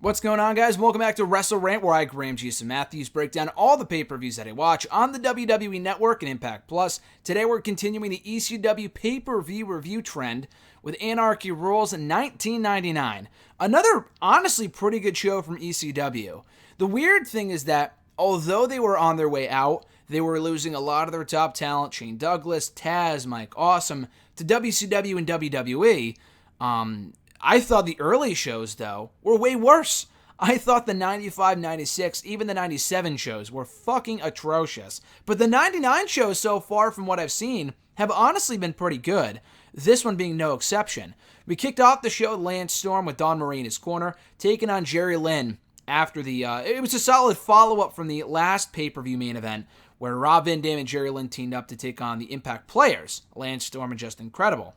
What's going on, guys? Welcome back to WrestleRant, where I, Graham Jason Matthews, break down all the pay-per-views that I watch on the WWE Network and Impact Plus. Today, we're continuing the ECW pay-per-view review trend with Anarchy Rulz in 1999. Another, honestly, pretty good show from ECW. The weird thing is that, although they were on their way out, they were losing a lot of their top talent, Shane Douglas, Tazz, Mike Awesome, to WCW and WWE. I thought the early shows, though, were way worse. I thought the 95, 96, even the 97 shows were fucking atrocious. But the 99 shows so far, from what I've seen, have honestly been pretty good. This one being no exception. We kicked off the show with Lance Storm with Dawn Marie in his corner, taking on Jerry Lynn after the... it was a solid follow-up from the last pay-per-view main event, where Rob Van Dam and Jerry Lynn teamed up to take on the Impact players, Lance Storm and Just Incredible.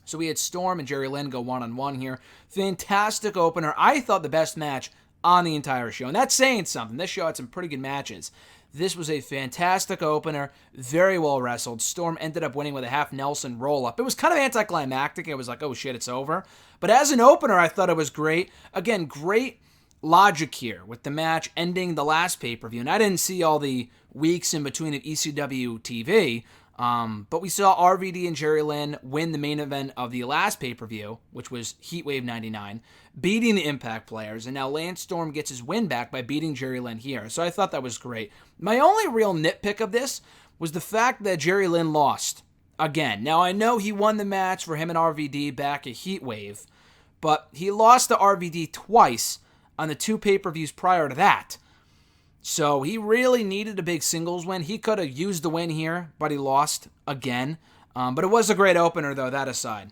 So we had Storm and Jerry Lynn go one-on-one here. Fantastic opener. I thought the best match on the entire show. And that's saying something. This show had some pretty good matches. This was a fantastic opener. Very well wrestled. Storm ended up winning with a half Nelson roll-up. It was kind of anticlimactic. It was like, oh shit, it's over. But as an opener, I thought it was great. Again, great logic here with the match ending the last pay-per-view. And I didn't see all the weeks in between of ECW TV. But we saw RVD and Jerry Lynn win the main event of the last pay-per-view, which was Heatwave 99, beating the Impact players, and now Lance Storm gets his win back by beating Jerry Lynn here. So I thought that was great. My only real nitpick of this was the fact that Jerry Lynn lost again. Now, I know he won the match for him and RVD back at Heatwave, but he lost to RVD twice on the two pay-per-views prior to that. So he really needed a big singles win. He could have used the win here, but he lost again. But it was a great opener, though, that aside.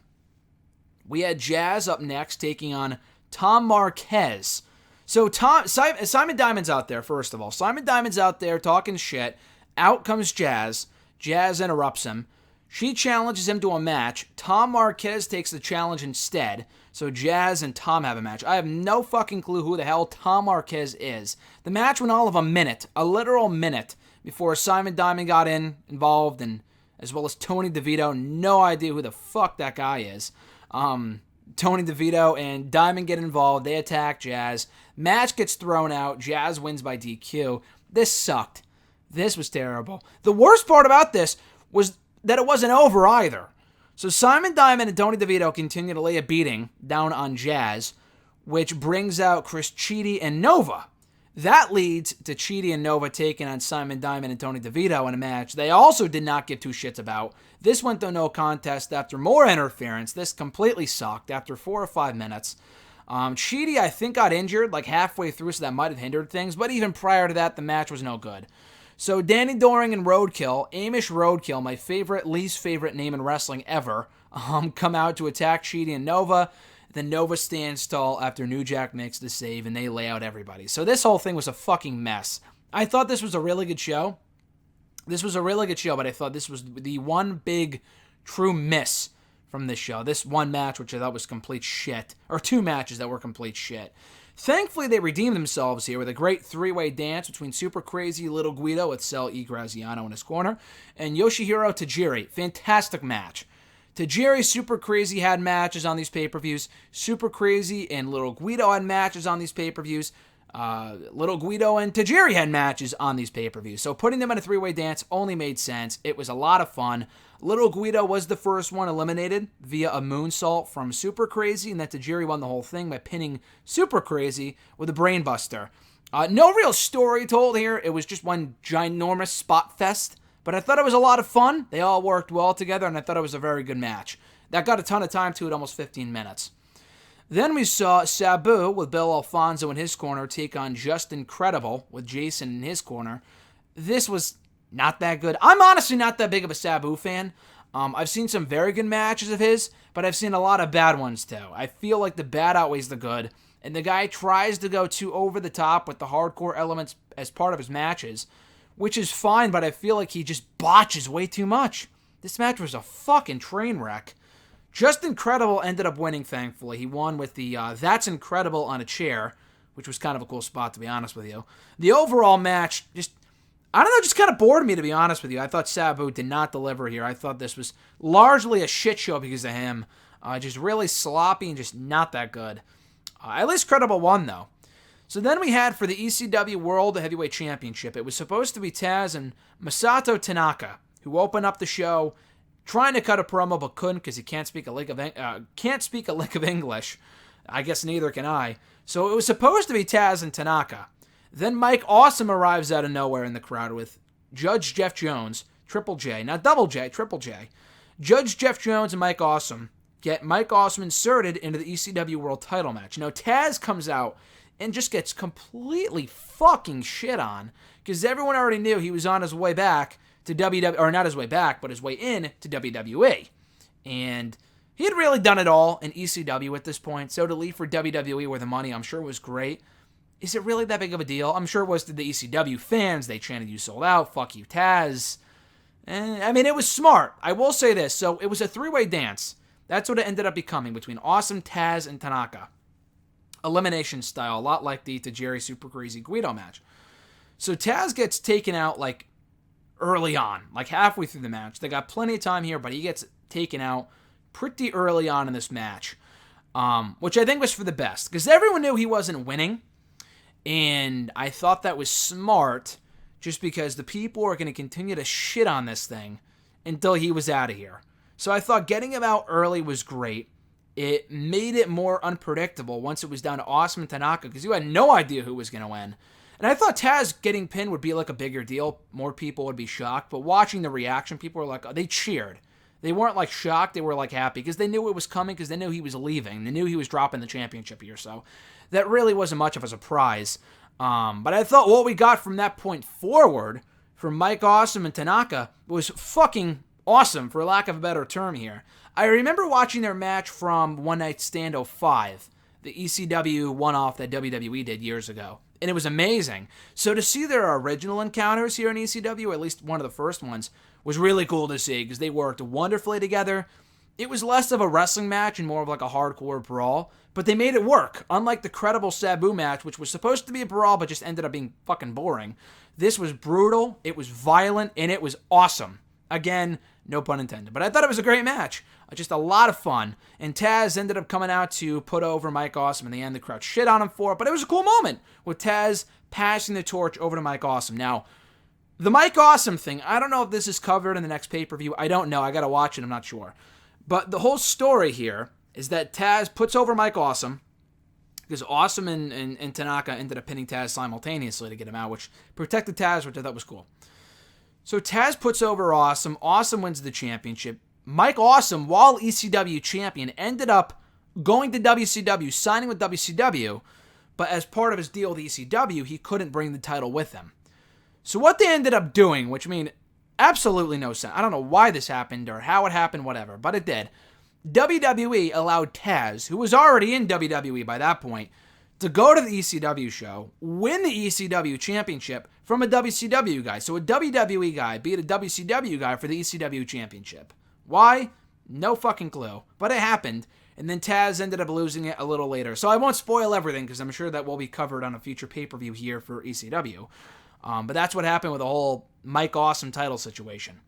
We had Jazz up next, taking on Tom Marquez. So Simon Diamond's out there, first of all. Simon Diamond's out there talking shit. Out comes Jazz. Jazz interrupts him. She challenges him to a match. Tom Marquez takes the challenge instead. So Jazz and Tom have a match. I have no fucking clue who the hell Tom Marquez is. The match went all of a literal minute, before Simon Diamond got involved, and as well as Tony DeVito. No idea who the fuck that guy is. Tony DeVito and Diamond get involved. They attack Jazz. Match gets thrown out. Jazz wins by DQ. This sucked. This was terrible. The worst part about this was that it wasn't over either. So Simon Diamond and Tony DeVito continue to lay a beating down on Jazz, which brings out Chris Cheedy and Nova. That leads to Cheedy and Nova taking on Simon Diamond and Tony DeVito in a match they also did not give two shits about. This went to no contest after more interference. This completely sucked after 4 or 5 minutes. Cheedy, I think, got injured like halfway through, so that might have hindered things. But even prior to that, the match was no good. So Danny Doring and Roadkill, Amish Roadkill, my least favorite name in wrestling ever, come out to attack Cheedy and Nova. Then Nova stands tall after New Jack makes the save, and they lay out everybody. So this whole thing was a fucking mess. I thought this was a really good show. But I thought this was the one big true miss from this show. This one match, which I thought was complete shit. Or two matches that were complete shit. Thankfully, they redeemed themselves here with a great three-way dance between Super Crazy Little Guido with Cell E. Graziano in his corner and Yoshihiro Tajiri. Fantastic match. Tajiri, Super Crazy had matches on these pay-per-views. Super Crazy and Little Guido had matches on these pay-per-views. Little Guido and Tajiri had matches on these pay-per-views. So putting them in a three-way dance only made sense. It was a lot of fun. Little Guido was the first one eliminated via a moonsault from Super Crazy, and then Tajiri won the whole thing by pinning Super Crazy with a brainbuster. No real story told here. It was just one ginormous spot fest, but I thought it was a lot of fun. They all worked well together, and I thought it was a very good match. That got a ton of time to it, almost 15 minutes. Then we saw Sabu with Bill Alfonso in his corner take on Just Incredible with Jason in his corner. This was not that good. I'm honestly not that big of a Sabu fan. I've seen some very good matches of his, but I've seen a lot of bad ones too. I feel like the bad outweighs the good, and the guy tries to go too over the top with the hardcore elements as part of his matches, which is fine, but I feel like he just botches way too much. This match was a fucking train wreck. Just Incredible ended up winning, thankfully. He won with the That's Incredible on a chair, which was kind of a cool spot, to be honest with you. The overall match just kind of bored me, to be honest with you. I thought Sabu did not deliver here. I thought this was largely a shit show because of him. Just really sloppy and just not that good. At least Credible won, though. So then we had for the ECW World Heavyweight Championship, it was supposed to be Tazz and Masato Tanaka, who opened up the show, trying to cut a promo but couldn't because he can't speak a lick of English. I guess neither can I. So it was supposed to be Tazz and Tanaka. Then Mike Awesome arrives out of nowhere in the crowd with Judge Jeff Jones, Triple J, not Double J, Triple J. Judge Jeff Jones and Mike Awesome get Mike Awesome inserted into the ECW World Title match. Now Tazz comes out and just gets completely fucking shit on because everyone already knew he was on his way back to WWE, or not his way back, but his way in to WWE. And he had really done it all in ECW at this point, so to leave for WWE where the money, I'm sure, was great. Is it really that big of a deal? I'm sure it was to the ECW fans. They chanted, "You sold out, fuck you, Tazz." I mean, it was smart. I will say this. So it was a three-way dance. That's what it ended up becoming between Awesome, Tazz, and Tanaka. Elimination style, a lot like the Tajiri Super Crazy Guido match. So Tazz gets taken out like early on, like halfway through the match. They got plenty of time here, but he gets taken out pretty early on in this match, which I think was for the best because everyone knew he wasn't winning, and I thought that was smart just because the people are going to continue to shit on this thing until he was out of here. So I thought getting him out early was great. It made it more unpredictable once it was down to Awesome and Tanaka because you had no idea who was going to win. And I thought Tazz getting pinned would be like a bigger deal. More people would be shocked. But watching the reaction, people were like, oh, they cheered. They weren't like shocked. They were like happy because they knew it was coming because they knew he was leaving. They knew he was dropping the championship here. So that really wasn't much of a surprise. But I thought what we got from that point forward from Mike Awesome and Tanaka was fucking awesome, for lack of a better term here. I remember watching their match from One Night Stand 05, the ECW one-off that WWE did years ago, and it was amazing. So to see their original encounters here in ECW, at least one of the first ones, was really cool to see because they worked wonderfully together. It was less of a wrestling match and more of like a hardcore brawl, but they made it work. Unlike the Credible Sabu match, which was supposed to be a brawl but just ended up being fucking boring, this was brutal, it was violent, and it was awesome. Again, no pun intended. But I thought it was a great match. Just a lot of fun. And Tazz ended up coming out to put over Mike Awesome. In the end, the crowd shit on him for it. But it was a cool moment with Tazz passing the torch over to Mike Awesome. Now, the Mike Awesome thing, I don't know if this is covered in the next pay-per-view. I don't know. I got to watch it. I'm not sure. But the whole story here is that Tazz puts over Mike Awesome because Awesome and Tanaka ended up pinning Tazz simultaneously to get him out, which protected Tazz, which I thought was cool. So Tazz puts over Awesome. Awesome wins the championship. Mike Awesome, while ECW champion, ended up going to WCW, signing with WCW, but as part of his deal with ECW, he couldn't bring the title with him. So what they ended up doing, which made absolutely no sense. I don't know why this happened or how it happened, whatever, but it did. WWE allowed Tazz, who was already in WWE by that point, to go to the ECW show, win the ECW championship from a WCW guy. So a WWE guy beat a WCW guy for the ECW championship. Why? No fucking clue. But it happened, and then Tazz ended up losing it a little later. So I won't spoil everything, because I'm sure that will be covered on a future pay-per-view here for ECW. But that's what happened with the whole Mike Awesome title situation.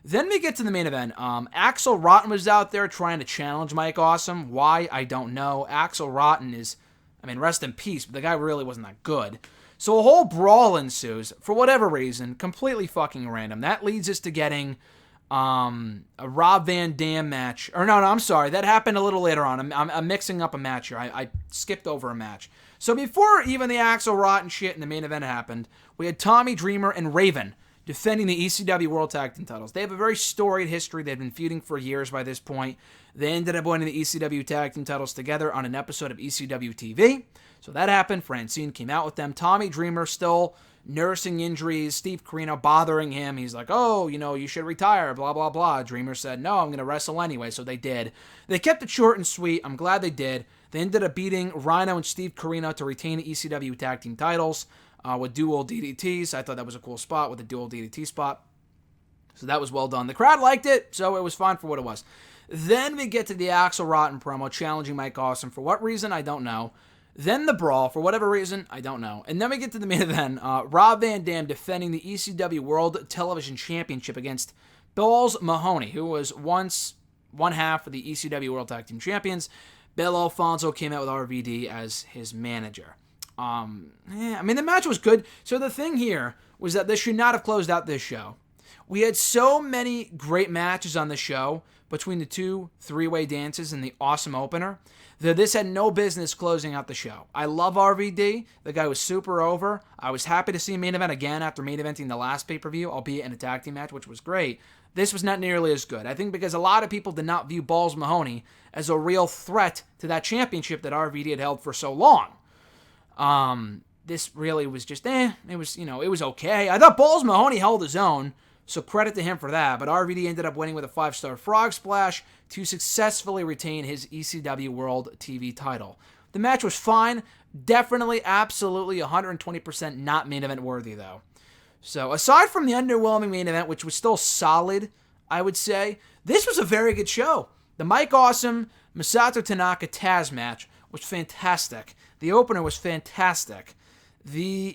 Then we get to the main event. Axel Rotten was out there trying to challenge Mike Awesome. Why? I don't know. Axel Rotten is, I mean, rest in peace, but the guy really wasn't that good. So a whole brawl ensues, for whatever reason, completely fucking random. That leads us to getting a Rob Van Dam match. Or no, I'm sorry. That happened a little later on. I'm mixing up a match here. I skipped over a match. So before even the Axel Rotten shit in the main event happened, we had Tommy Dreamer and Raven defending the ECW World Tag Team titles. They have a very storied history. They've been feuding for years by this point. They ended up winning the ECW Tag Team titles together on an episode of ECW TV. So that happened. Francine came out with them. Tommy Dreamer still nursing injuries. Steve Corino bothering him. He's like, oh, you should retire, blah, blah, blah. Dreamer said, no, I'm going to wrestle anyway. So they did. They kept it short and sweet. I'm glad they did. They ended up beating Rhino and Steve Corino to retain the ECW Tag Team titles with dual DDTs. I thought that was a cool spot with a dual DDT spot. So that was well done. The crowd liked it, so it was fine for what it was. Then we get to the Axel Rotten promo challenging Mike Awesome. For what reason, I don't know. Then the brawl, for whatever reason, I don't know. And then we get to the main event. Rob Van Dam defending the ECW World Television Championship against Balls Mahoney, who was once one half of the ECW World Tag Team Champions. Bill Alfonso came out with RVD as his manager. I mean, the match was good. So the thing here was that this should not have closed out this show. We had so many great matches on the show between the two three-way dances and the awesome opener that this had no business closing out the show. I love RVD. The guy was super over. I was happy to see him main event again after main eventing the last pay-per-view, albeit in a tag team match, which was great. This was not nearly as good. I think because a lot of people did not view Balls Mahoney as a real threat to that championship that RVD had held for so long. This really was just, it was okay. I thought Balls Mahoney held his own, so credit to him for that, but RVD ended up winning with a 5-star frog splash to successfully retain his ECW World TV title. The match was fine, definitely, absolutely, 120% not main event worthy, though. So, aside from the underwhelming main event, which was still solid, I would say, this was a very good show. The Mike Awesome, Masato Tanaka Tazz match was fantastic. The opener was fantastic. The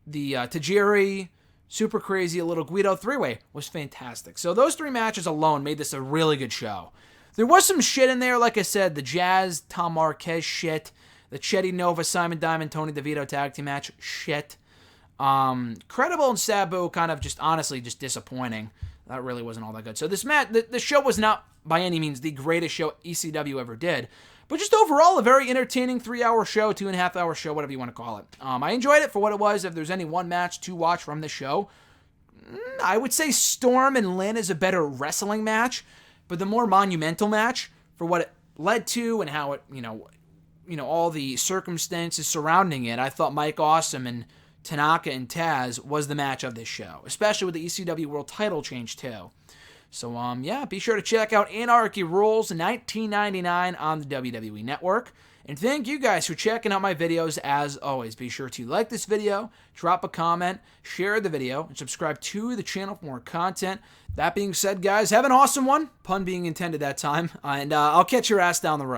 Tajiri, Super Crazy, a Little Guido 3-way was fantastic. So those 3 matches alone made this a really good show. There was some shit in there, like I said, the Jazz, Tom Marquez shit, the Chetty Nova, Simon Diamond, Tony DeVito tag team match shit. Credible and Sabu kind of just honestly just disappointing. That really wasn't all that good. So this match, the show was not by any means the greatest show ECW ever did, but just overall a very entertaining 3-hour show, 2.5-hour show, whatever you want to call it. I enjoyed it for what it was. If there's any one match to watch from the show, I would say Storm and Lynn is a better wrestling match, but the more monumental match for what it led to and how it, all the circumstances surrounding it, I thought Mike Awesome and Tanaka and Tazz was the match of this show, especially with the ECW World title change too. So, be sure to check out Anarchy Rulz 1999 on the WWE Network. And thank you guys for checking out my videos as always. Be sure to like this video, drop a comment, share the video, and subscribe to the channel for more content. That being said, guys, have an awesome one. Pun being intended that time. And I'll catch your ass down the road.